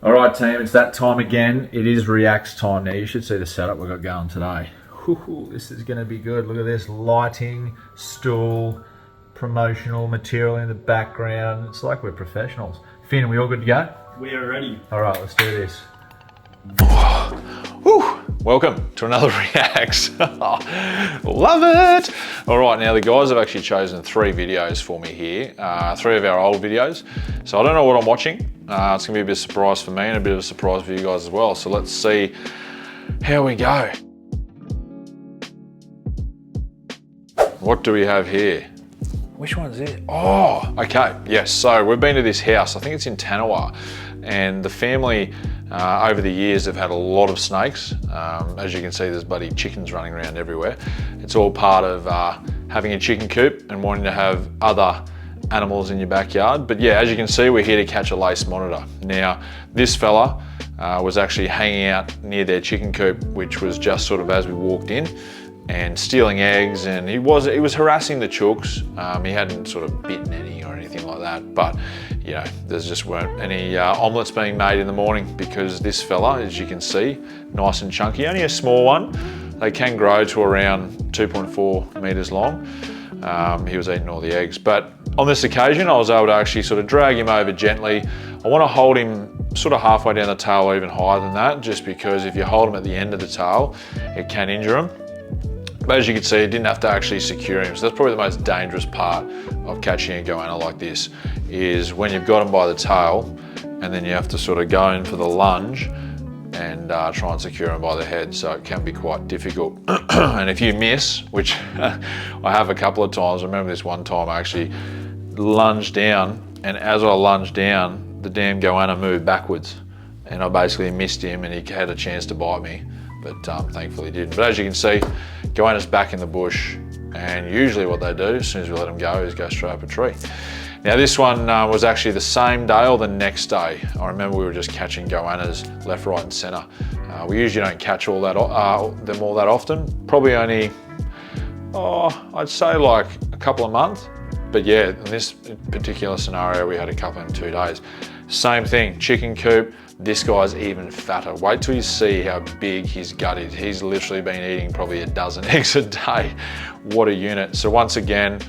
All right, team, it's that time again. It is Reacts time now. You should see the setup we've got going today. Whew, this is going to be good. Look at this, lighting, stool, promotional material in the background. It's like we're professionals. Finn, we all good to go? We are ready. All right, let's do this. Whew. Welcome to another Reacts. Love it. All right, now the guys have actually chosen 3 videos for me here, 3 of our old videos. So I don't know what I'm watching. It's gonna be a bit of a surprise for me and a bit of a surprise for you guys as well. So let's see how we go. What do we have here? Which one's it? Oh, okay, yes. So we've been to this house, I think it's in Tanawa, and the family over the years have had a lot of snakes. As you can see, there's bloody chickens running around everywhere. It's all part of having a chicken coop and wanting to have other animals in your backyard. But yeah, as you can see, we're here to catch a lace monitor. Now, this fella was actually hanging out near their chicken coop, which was just sort of as we walked in, and stealing eggs, and he was harassing the chooks. He hadn't sort of bitten any or anything like that, but you know, there's just weren't any omelettes being made in the morning because this fella, as you can see, nice and chunky, only a small one. They can grow to around 2.4 meters long. He was eating all the eggs, but on this occasion, I was able to actually sort of drag him over gently. I want to hold him sort of halfway down the tail or even higher than that, just because if you hold him at the end of the tail, it can injure him. But as you can see, it didn't have to actually secure him. So that's probably the most dangerous part of catching a goanna like this, is when you've got him by the tail and then you have to sort of go in for the lunge and try and secure him by the head. So it can be quite difficult. And if you miss, which I have a couple of times, I remember this one time I actually lunged down, and as I lunged down, the damn goanna moved backwards and I basically missed him and he had a chance to bite me. But thankfully didn't. But as you can see, goanna's back in the bush, and usually what they do as soon as we let them go is go straight up a tree. Now this one was actually the same day or the next day. I remember we were just catching goannas left, right and center. We usually don't catch them all that often. Probably only, I'd say like a couple a month. But yeah, in this particular scenario, we had a couple in 2 days. Same thing, chicken coop. This guy's even fatter. Wait till you see how big his gut is. He's literally been eating probably a dozen eggs a day. What a unit. So once again,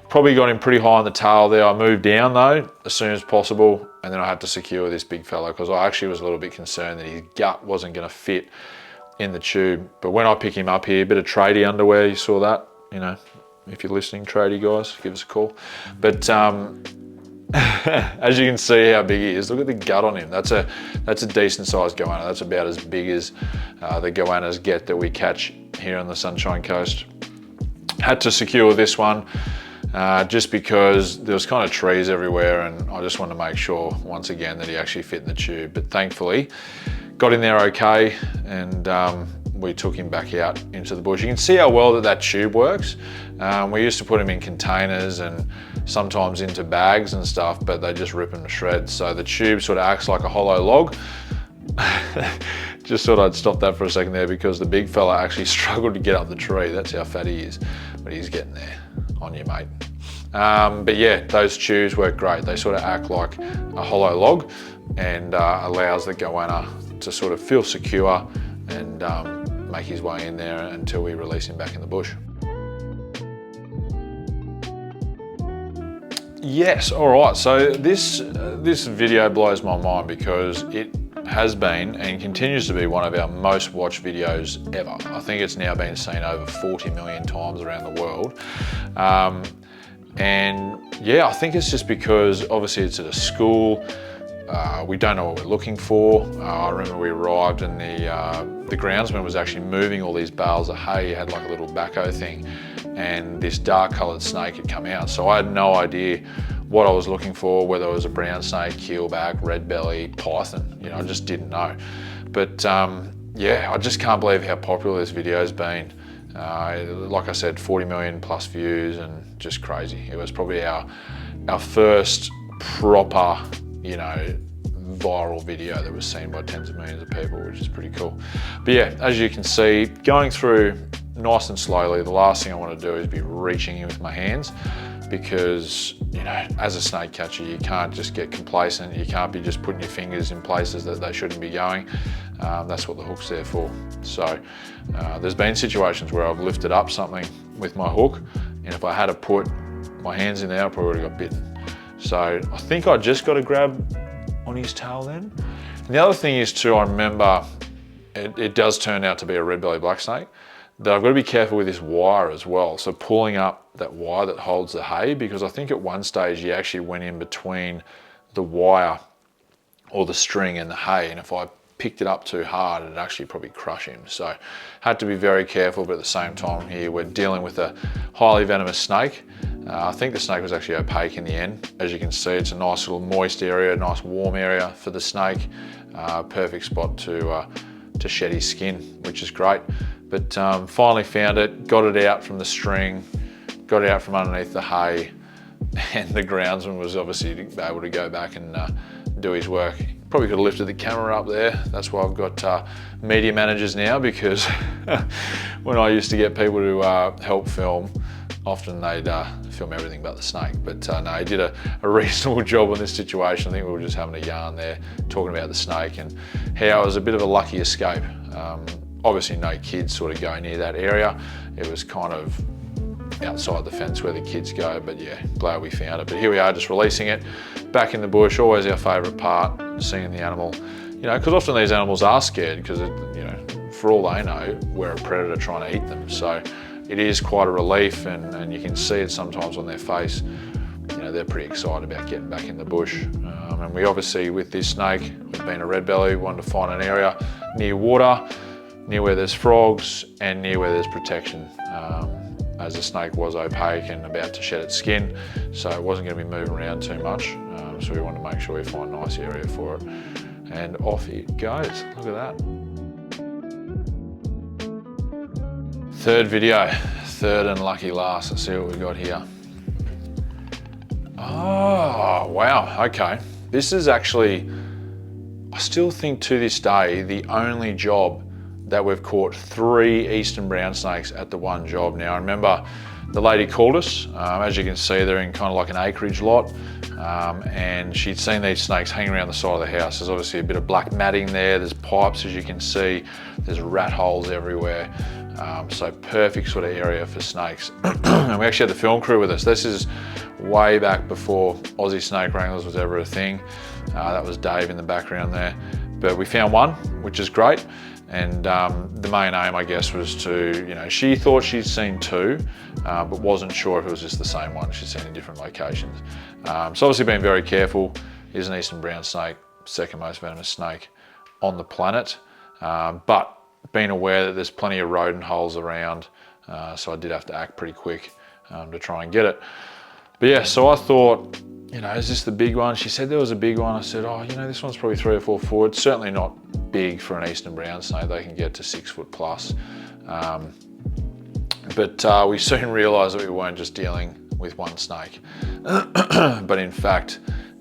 probably got him pretty high on the tail there. I moved down though, as soon as possible, and then I had to secure this big fella because I actually was a little bit concerned that his gut wasn't gonna fit in the tube. But when I pick him up here, a bit of tradie underwear, you saw that, you know, if you're listening, tradie guys, give us a call. But as you can see how big he is, look at the gut on him. That's a decent sized goanna. That's about as big as the goannas get that we catch here on the Sunshine Coast. Had to secure this one just because there was kind of trees everywhere, and I just wanted to make sure once again that he actually fit in the tube. But thankfully got in there okay, and we took him back out into the bush. You can see how well that tube works. We used to put him in containers and sometimes into bags and stuff, but they just rip them to shreds. So the tube sort of acts like a hollow log. Just thought I'd stop that for a second there because the big fella actually struggled to get up the tree. That's how fat he is, but he's getting there on you, mate. But yeah, those tubes work great. They sort of act like a hollow log and allows the goanna to sort of feel secure and make his way in there until we release him back in the bush. Yes, all right, so this video blows my mind because it has been and continues to be one of our most watched videos ever. I think it's now been seen over 40 million times around the world. And yeah, I think it's just because obviously it's at a school. We don't know what we're looking for. I remember we arrived and the groundsman was actually moving all these bales of hay. He had like a little backhoe thing, and this dark coloured snake had come out. So I had no idea what I was looking for, whether it was a brown snake, keelback, red belly, python. You know, I just didn't know. But yeah, I just can't believe how popular this video has been. Like I said, 40 million plus views and just crazy. It was probably our first proper, you know, viral video that was seen by tens of millions of people, which is pretty cool. But yeah, as you can see, going through nice and slowly, the last thing I want to do is be reaching in with my hands because, you know, as a snake catcher, you can't just get complacent. You can't be just putting your fingers in places that they shouldn't be going. That's what the hook's there for. So there's been situations where I've lifted up something with my hook, and if I had to put my hands in there, I probably would have got bitten. So I think I just got a grab on his tail then. And the other thing is too, I remember it does turn out to be a red belly black snake, that I've got to be careful with this wire as well. So pulling up that wire that holds the hay, because I think at one stage he actually went in between the wire or the string and the hay, and if I picked it up too hard, it'd actually probably crush him. So had to be very careful, but at the same time here, we're dealing with a highly venomous snake. I think the snake was actually opaque in the end. As you can see, it's a nice little moist area, nice warm area for the snake. Perfect spot to shed his skin, which is great. But finally found it, got it out from the string, got it out from underneath the hay, and the groundsman was obviously able to go back and do his work. Probably could have lifted the camera up there. That's why I've got media managers now, because when I used to get people to help film, often they'd film everything but the snake. But no, he did a reasonable job on this situation. I think we were just having a yarn there, talking about the snake and how it was a bit of a lucky escape. Obviously no kids sort of go near that area. It was kind of outside the fence where the kids go, but yeah, glad we found it. But here we are, just releasing it back in the bush. Always our favourite part, seeing the animal, you know, because often these animals are scared because, you know, for all they know, we're a predator trying to eat them. So it is quite a relief, and you can see it sometimes on their face. You know, they're pretty excited about getting back in the bush. And we obviously, with this snake, we've been a red belly, wanted to find an area near water, near where there's frogs, and near where there's protection. As the snake was opaque and about to shed its skin, so it wasn't going to be moving around too much. So we wanted to make sure we find a nice area for it. And off it goes. Look at that. Third video, third and lucky last. Let's see what we got here. Oh, wow, okay. This is actually, I still think to this day, the only job that we've caught 3 eastern brown snakes at the one job. Now, I remember the lady called us. As you can see, they're in kind of like an acreage lot, and she'd seen these snakes hanging around the side of the house. There's obviously a bit of black matting there. There's pipes, as you can see. There's rat holes everywhere. So perfect sort of area for snakes. And we actually had the film crew with us. This is way back before Aussie Snake Wranglers was ever a thing. That was Dave in the background there. But we found one, which is great. And the main aim, I guess, was to, you know, she thought she'd seen 2, but wasn't sure if it was just the same one she'd seen in different locations. So obviously being very careful. Is an eastern brown snake, second most venomous snake on the planet. But being aware that there's plenty of rodent holes around, so I did have to act pretty quick to try and get it. But yeah, so I thought, you know, is this the big one? She said there was a big one. I said, oh, you know, this one's probably 3 or 4 foot. It's certainly not big for an eastern brown snake. They can get to 6 foot plus. But we soon realised that we weren't just dealing with one snake, but in fact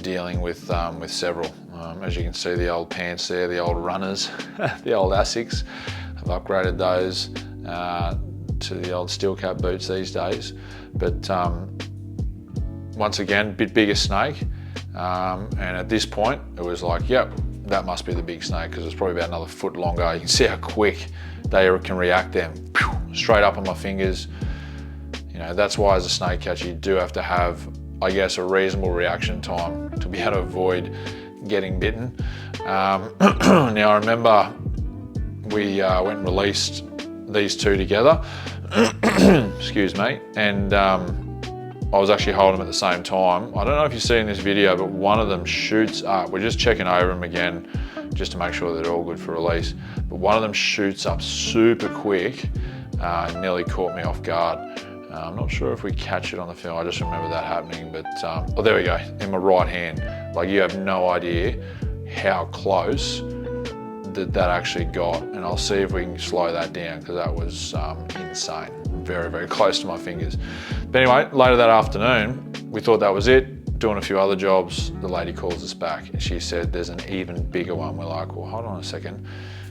dealing with several. As you can see, the old pants there, the old runners, the old Asics. I've upgraded those to the old steel cap boots these days. But once again, bit bigger snake. And at this point, it was like, yep, that must be the big snake, because it's probably about another foot longer. You can see how quick they can react then. Straight up on my fingers. You know, that's why as a snake catcher, you do have to have, I guess, a reasonable reaction time to be able to avoid getting bitten. Now I remember we went and released these 2 together, excuse me, and I was actually holding them at the same time. I don't know if you see in this video, but one of them shoots up. We're just checking over them again, just to make sure that they're all good for release. But one of them shoots up super quick, and nearly caught me off guard. I'm not sure if we catch it on the film. I just remember that happening, but oh, there we go, in my right hand. Like, you have no idea how close that actually got, and I'll see if we can slow that down, because that was insane. Very, very close to my fingers. But anyway, later that afternoon, we thought that was it, doing a few other jobs. The lady calls us back and she said there's an even bigger one. We're like, well, hold on a second.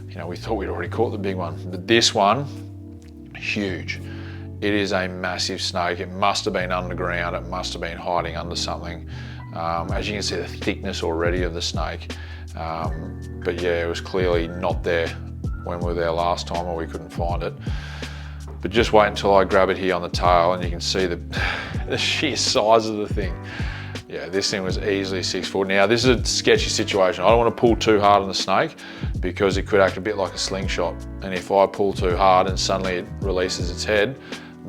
You know, we thought we'd already caught the big one, but this one, huge. It is a massive snake. It must have been underground. It must have been hiding under something. As you can see, the thickness already of the snake. But yeah, it was clearly not there when we were there last time, or we couldn't find it. But just wait until I grab it here on the tail and you can see the sheer size of the thing. Yeah, this thing was easily 6 foot. Now, this is a sketchy situation. I don't want to pull too hard on the snake because it could act a bit like a slingshot. And if I pull too hard and suddenly it releases its head,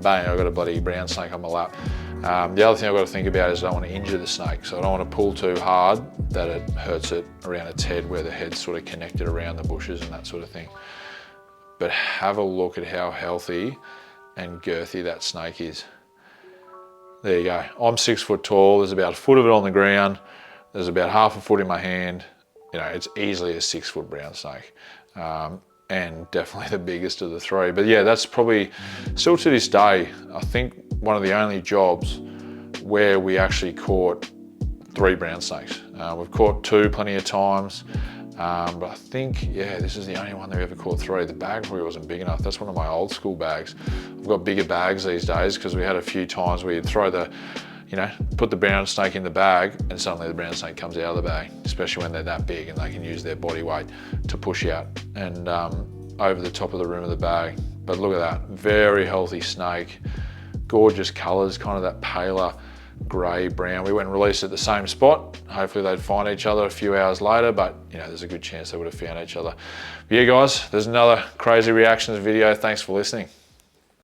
bang, I've got a bloody brown snake on my lap. The other thing I've got to think about is I don't want to injure the snake. So I don't want to pull too hard that it hurts it around its head, where the head's sort of connected around the bushes and that sort of thing. But have a look at how healthy and girthy that snake is. There you go. I'm 6 foot tall. There's about a foot of it on the ground. There's about half a foot in my hand. You know, it's easily a 6 foot brown snake. And definitely the biggest of the three. But yeah, that's probably, still to this day, I think one of the only jobs where we actually caught 3 brown snakes. We've caught 2 plenty of times. But I think, yeah, this is the only one that we ever caught 3. The bag probably wasn't big enough. That's one of my old school bags. I've got bigger bags these days because we had a few times where you'd throw the, you know, put the brown snake in the bag and suddenly the brown snake comes out of the bag, especially when they're that big and they can use their body weight to push out and over the top of the rim of the bag. But look at that, very healthy snake, gorgeous colors, kind of that paler grey brown. We went and released it at the same spot. Hopefully they'd find each other a few hours later, but you know, there's a good chance they would have found each other. But yeah guys, there's another crazy reactions video. Thanks for listening.